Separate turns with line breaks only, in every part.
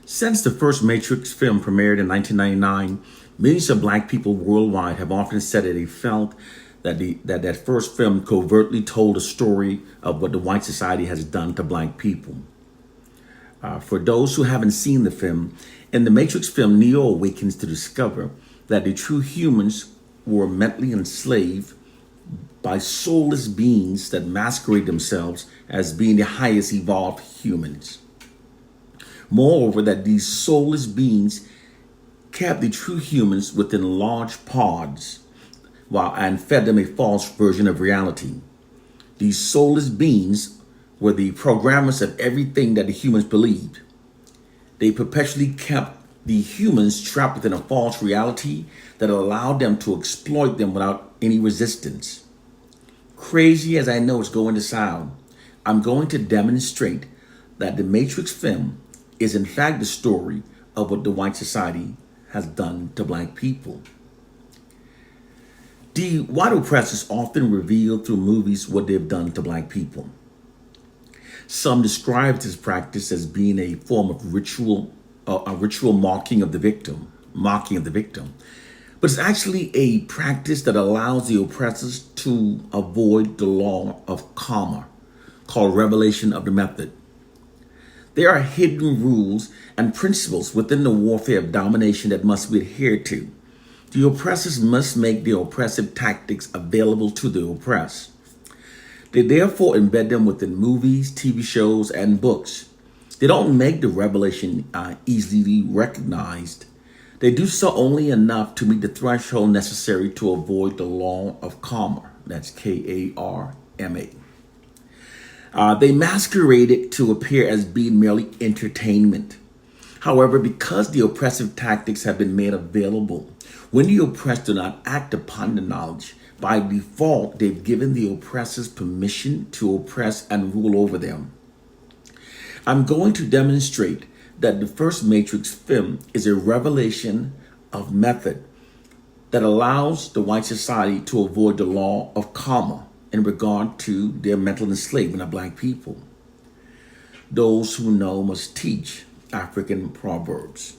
Since the first Matrix film premiered in 1999, millions of black people worldwide have often said that they felt that first film covertly told a story of what the white society has done to black people. For those who haven't seen the film, in the Matrix film, Neo awakens to discover that the true humans were mentally enslaved by soulless beings that masquerade themselves as being the highest evolved humans. Moreover, that these soulless beings kept the true humans within large pods and fed them a false version of reality. These soulless beings were the programmers of everything that the humans believed. They perpetually kept the humans trapped within a false reality that allowed them to exploit them without any resistance. Crazy as I know it's going to sound, I'm going to demonstrate that the Matrix film is in fact the story of what the white society has done to black people. The white oppressors often reveal through movies what they've done to black people. Some describe this practice as being a form of ritual, a ritual mocking of the victim. But it's actually a practice that allows the oppressors to avoid the law of karma, called revelation of the method. There are hidden rules and principles within the warfare of domination that must be adhered to. The oppressors must make their oppressive tactics available to the oppressed. They therefore embed them within movies, TV shows, and books. They don't make the revelation easily recognized. They do so only enough to meet the threshold necessary to avoid the law of karma. That's Karma. They masquerade it to appear as being merely entertainment. However, because the oppressive tactics have been made available, when the oppressed do not act upon the knowledge, by default, they've given the oppressors permission to oppress and rule over them. I'm going to demonstrate that the first Matrix film is a revelation of method that allows the white society to avoid the law of karma in regard to their mental enslavement of black people. Those who know must teach African proverbs.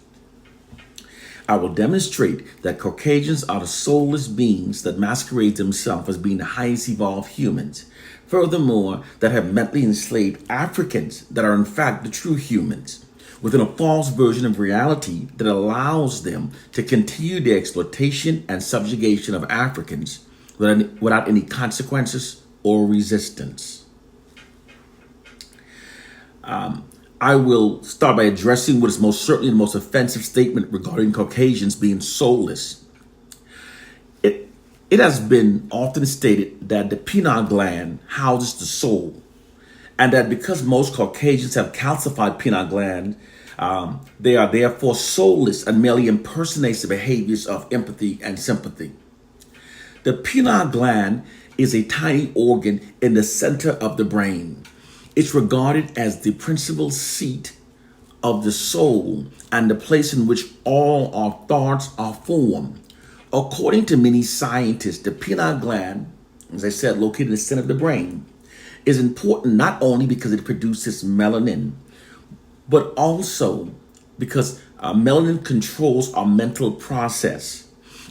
I will demonstrate that Caucasians are the soulless beings that masquerade themselves as being the highest evolved humans. Furthermore, that have mentally enslaved Africans that are in fact the true humans within a false version of reality that allows them to continue their exploitation and subjugation of Africans without any consequences or resistance. I will start by addressing what is most certainly the most offensive statement regarding Caucasians being soulless. It has been often stated that the pineal gland houses the soul, and that because most Caucasians have calcified pineal gland, they are therefore soulless and merely impersonates the behaviors of empathy and sympathy. The pineal gland is a tiny organ in the center of the brain. It's regarded as the principal seat of the soul and the place in which all our thoughts are formed. According to many scientists, the pineal gland, as I said, located in the center of the brain, is important not only because it produces melanin, but also because melanin controls our mental process.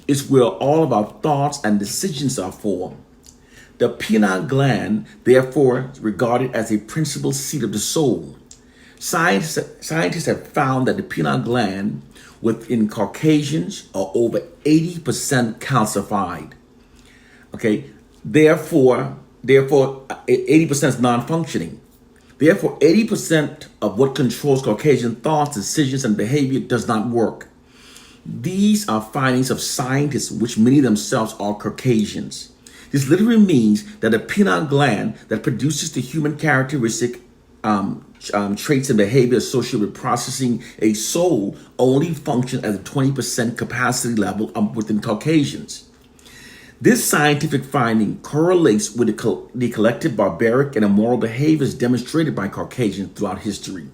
It's where all of our thoughts and decisions are formed. The pineal gland, therefore, is regarded as a principal seat of the soul. Scientists have found that the pineal gland within Caucasians are over 80% calcified. Okay, therefore, 80% is non-functioning. Therefore, 80% of what controls Caucasian thoughts, decisions, and behavior does not work. These are findings of scientists, which many themselves are Caucasians. This literally means that the pineal gland that produces the human characteristic traits and behavior associated with processing a soul only function at a 20% capacity level within Caucasians. This scientific finding correlates with the collective barbaric and immoral behaviors demonstrated by Caucasians throughout history.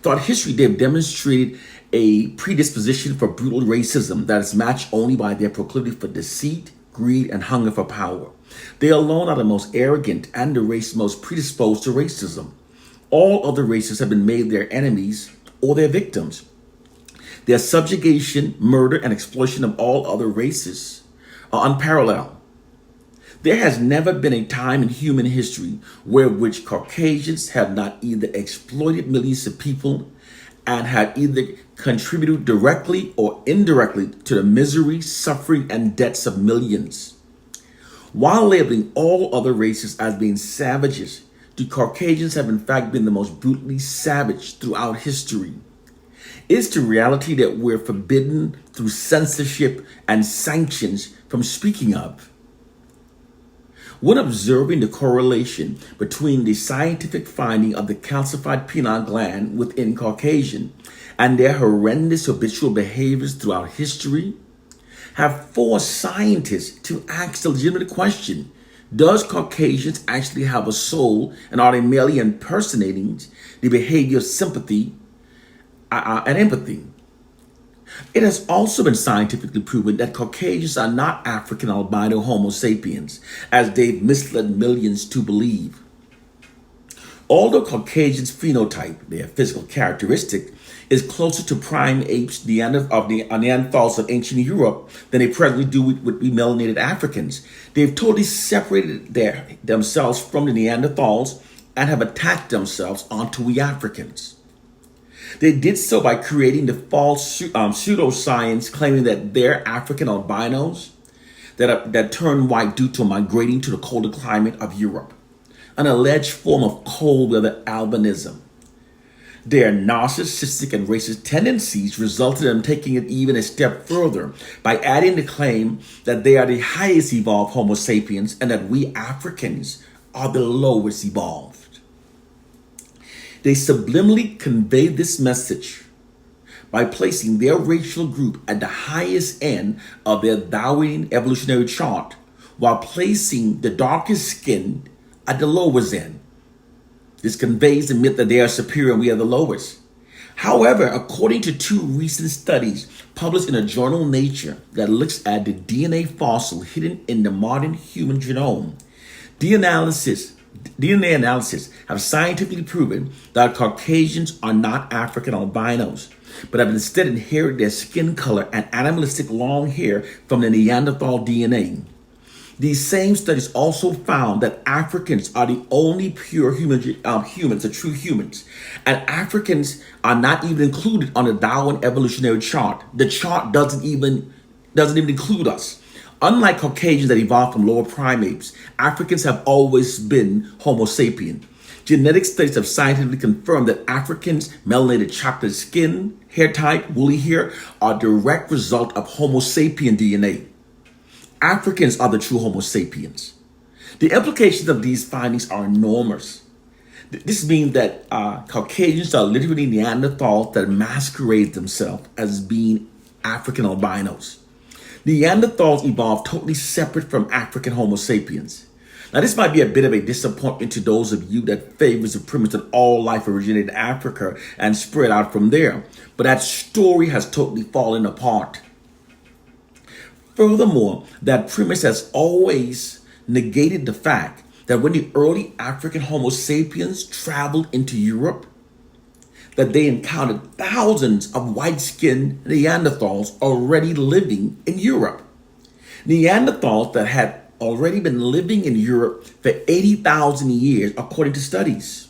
Throughout history, they've demonstrated a predisposition for brutal racism that is matched only by their proclivity for deceit, greed, and hunger for power. They alone are the most arrogant and the race most predisposed to racism. All other races have been made their enemies or their victims. Their subjugation, murder, and exploitation of all other races are unparalleled. There has never been a time in human history where which Caucasians have not either exploited millions of people and have either contributed directly or indirectly to the misery, suffering, and deaths of millions. While labeling all other races as being savages, the Caucasians have in fact been the most brutally savage throughout history. It's the reality that we're forbidden through censorship and sanctions from speaking of. When observing the correlation between the scientific finding of the calcified pineal gland within Caucasian and their horrendous habitual behaviors throughout history, have forced scientists to ask the legitimate question: does Caucasians actually have a soul, and are they merely impersonating the behavior of sympathy and empathy? It has also been scientifically proven that Caucasians are not African albino Homo sapiens, as they've misled millions to believe. Although Caucasians' phenotype, their physical characteristic, is closer to prime apes of the Neanderthals of ancient Europe than they presently do with the melanated Africans, they've totally separated themselves from the Neanderthals and have attached themselves onto we Africans. They did so by creating the false pseudoscience claiming that they're African albinos that turn white due to migrating to the colder climate of Europe, an alleged form of cold weather albinism. Their narcissistic and racist tendencies resulted in them taking it even a step further by adding the claim that they are the highest evolved Homo sapiens and that we Africans are the lowest evolved. They subliminally convey this message by placing their racial group at the highest end of their Darwinian evolutionary chart, while placing the darkest skinned at the lowest end. This conveys the myth that they are superior and we are the lowest. However, according to two recent studies published in a journal Nature that looks at the DNA fossil hidden in the modern human genome, DNA analysis have scientifically proven that Caucasians are not African albinos, but have instead inherited their skin color and animalistic long hair from the Neanderthal DNA. These same studies also found that Africans are the only pure humans, the true humans, and Africans are not even included on the Darwin evolutionary chart. The chart doesn't even include us. Unlike Caucasians that evolved from lower primates, Africans have always been Homo sapien. Genetic studies have scientifically confirmed that Africans' melanated chocolate skin, hair type, woolly hair are a direct result of Homo sapien DNA. Africans are the true Homo sapiens. The implications of these findings are enormous. This means that Caucasians are literally Neanderthals that masquerade themselves as being African albinos. Neanderthals evolved totally separate from African Homo sapiens. Now, this might be a bit of a disappointment to those of you that favors the premise that all life originated in Africa and spread out from there, but that story has totally fallen apart. Furthermore, that premise has always negated the fact that when the early African Homo sapiens traveled into Europe, that they encountered thousands of white-skinned Neanderthals already living in Europe. Neanderthals that had already been living in Europe for 80,000 years, according to studies.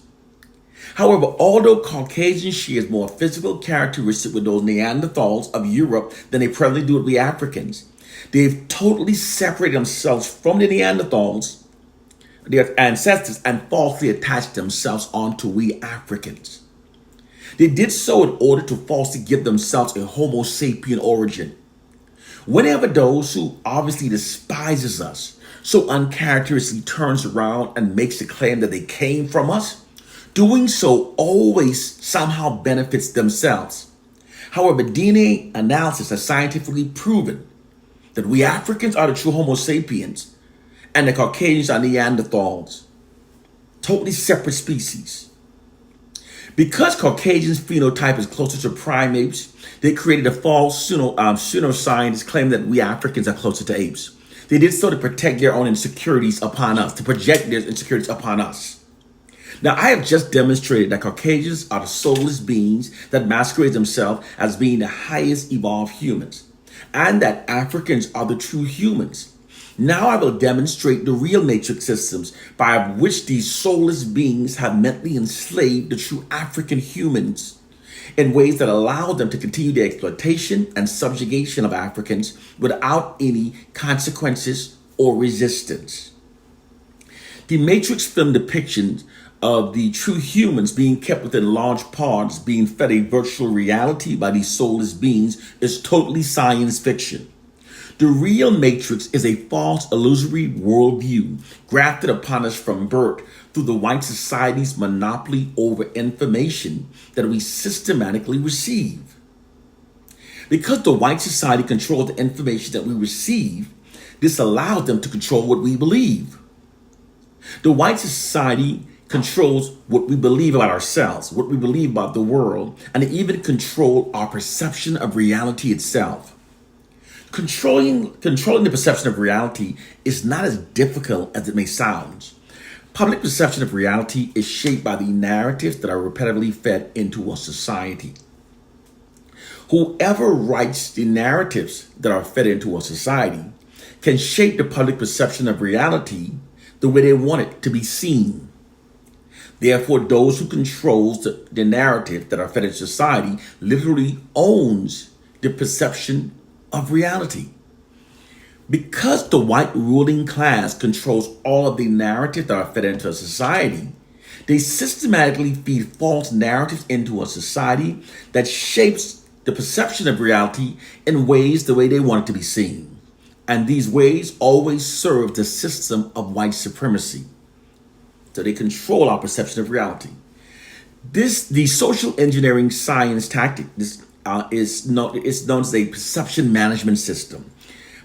However, although Caucasians share more physical characteristics with those Neanderthals of Europe than they presently do with we Africans, they've totally separated themselves from the Neanderthals, their ancestors, and falsely attached themselves onto we Africans. They did so in order to falsely give themselves a Homo sapien origin. Whenever those who obviously despises us so uncharacteristically turns around and makes the claim that they came from us, doing so always somehow benefits themselves. However, DNA analysis has scientifically proven that we Africans are the true Homo sapiens and the Caucasians are Neanderthals, totally separate species. Because Caucasians' phenotype is closer to primates, they created a false pseudoscience claim that we Africans are closer to apes. They did so to protect their own insecurities upon us, to project their insecurities upon us. Now, I have just demonstrated that Caucasians are the soulless beings that masquerade themselves as being the highest evolved humans, and that Africans are the true humans. Now I will demonstrate the real matrix systems by which these soulless beings have mentally enslaved the true African humans in ways that allow them to continue the exploitation and subjugation of Africans without any consequences or resistance. The Matrix film depictions of the true humans being kept within large pods, being fed a virtual reality by these soulless beings, is totally science fiction. The real Matrix is a false, illusory worldview grafted upon us from birth through the white society's monopoly over information that we systematically receive. Because the white society controls the information that we receive, this allows them to control what we believe. The white society controls what we believe about ourselves, what we believe about the world, and they even control our perception of reality itself. Controlling the perception of reality is not as difficult as it may sound. Public perception of reality is shaped by the narratives that are repetitively fed into our society. Whoever writes the narratives that are fed into our society can shape the public perception of reality the way they want it to be seen. Therefore, those who controls the narrative that are fed in society literally owns the perception of reality. Because the white ruling class controls all of the narratives that are fed into a society, they systematically feed false narratives into a society that shapes the perception of reality in ways the way they want it to be seen. And these ways always serve the system of white supremacy. So they control our perception of reality. The social engineering science tactic is known as a perception management system.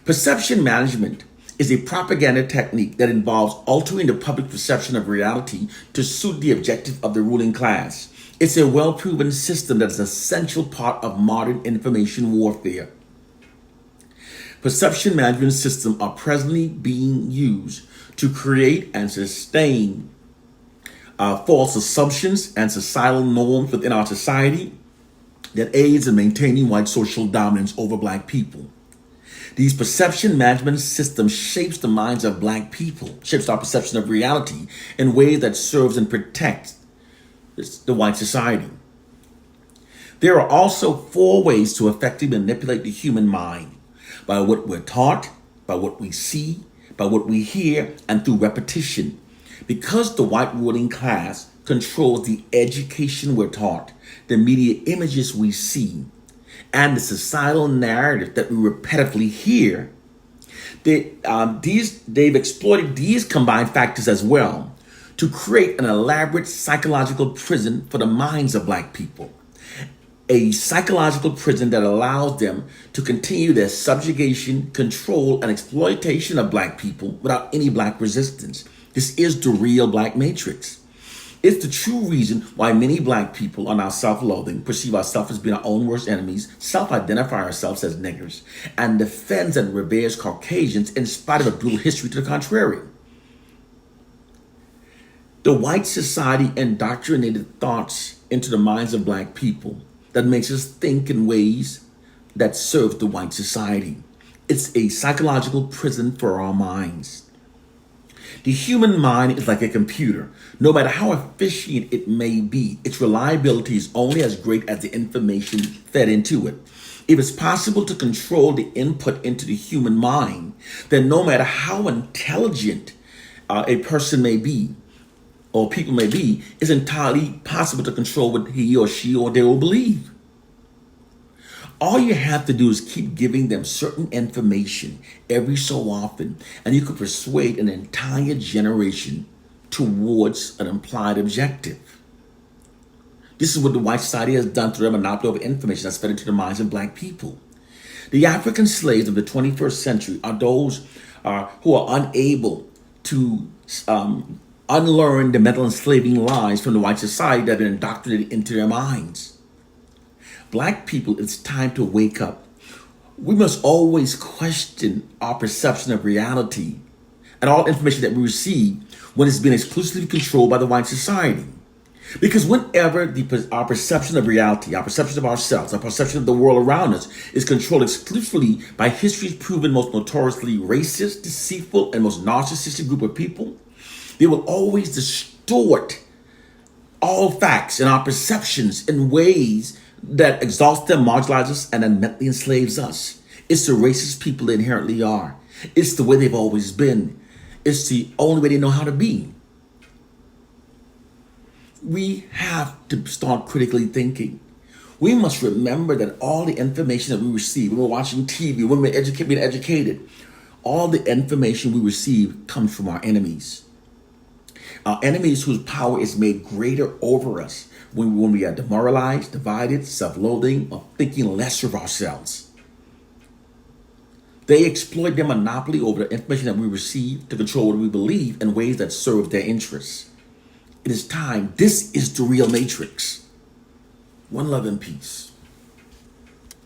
Perception management is a propaganda technique that involves altering the public perception of reality to suit the objective of the ruling class. It's a well-proven system that is an essential part of modern information warfare. Perception management systems are presently being used to create and sustain false assumptions and societal norms within our society that aids in maintaining white social dominance over black people. These perception management systems shapes the minds of black people, shapes our perception of reality in ways that serves and protects the white society. There are also 4 ways to effectively manipulate the human mind: by what we're taught, by what we see, by what we hear, and through repetition. Because the white ruling class controls the education we're taught, the media images we see, and the societal narrative that we repetitively hear, they've exploited these combined factors as well to create an elaborate psychological prison for the minds of black people. A psychological prison that allows them to continue their subjugation, control, and exploitation of black people without any black resistance. This is the real black matrix. It's the true reason why many black people are now self-loathing, perceive ourselves as being our own worst enemies, self-identify ourselves as niggers, and defends and reveres Caucasians in spite of a brutal history to the contrary. The white society indoctrinated thoughts into the minds of black people that makes us think in ways that serve the white society. It's a psychological prison for our minds. The human mind is like a computer. No matter how efficient it may be, its reliability is only as great as the information fed into it. If it's possible to control the input into the human mind, then no matter how intelligent a person may be, or people may be, it's entirely possible to control what he or she or they will believe. All you have to do is keep giving them certain information every so often, and you could persuade an entire generation towards an implied objective. This is what the white society has done through their monopoly over information that's fed into the minds of black people. The African slaves of the 21st century are those who are unable to unlearn the mental enslaving lies from the white society that have been indoctrinated into their minds. Black people, it's time to wake up. We must always question our perception of reality and all information that we receive. when it's been exclusively controlled by the white society. Because whenever our perception of reality, our perception of ourselves, our perception of the world around us is controlled exclusively by history's proven most notoriously racist, deceitful, and most narcissistic group of people, they will always distort all facts and our perceptions in ways that exalts them, marginalizes us, and then mentally enslaves us. It's the racist people they inherently are. It's the way they've always been. It's the only way they know how to be. We have to start critically thinking. We must remember that all the information that we receive, when we're watching TV, when we're being educated, all the information we receive comes from our enemies. Our enemies whose power is made greater over us when we are demoralized, divided, self-loathing, or thinking less of ourselves. They exploit their monopoly over the information that we receive to control what we believe in ways that serve their interests. It is time. This is the real matrix. One love and peace.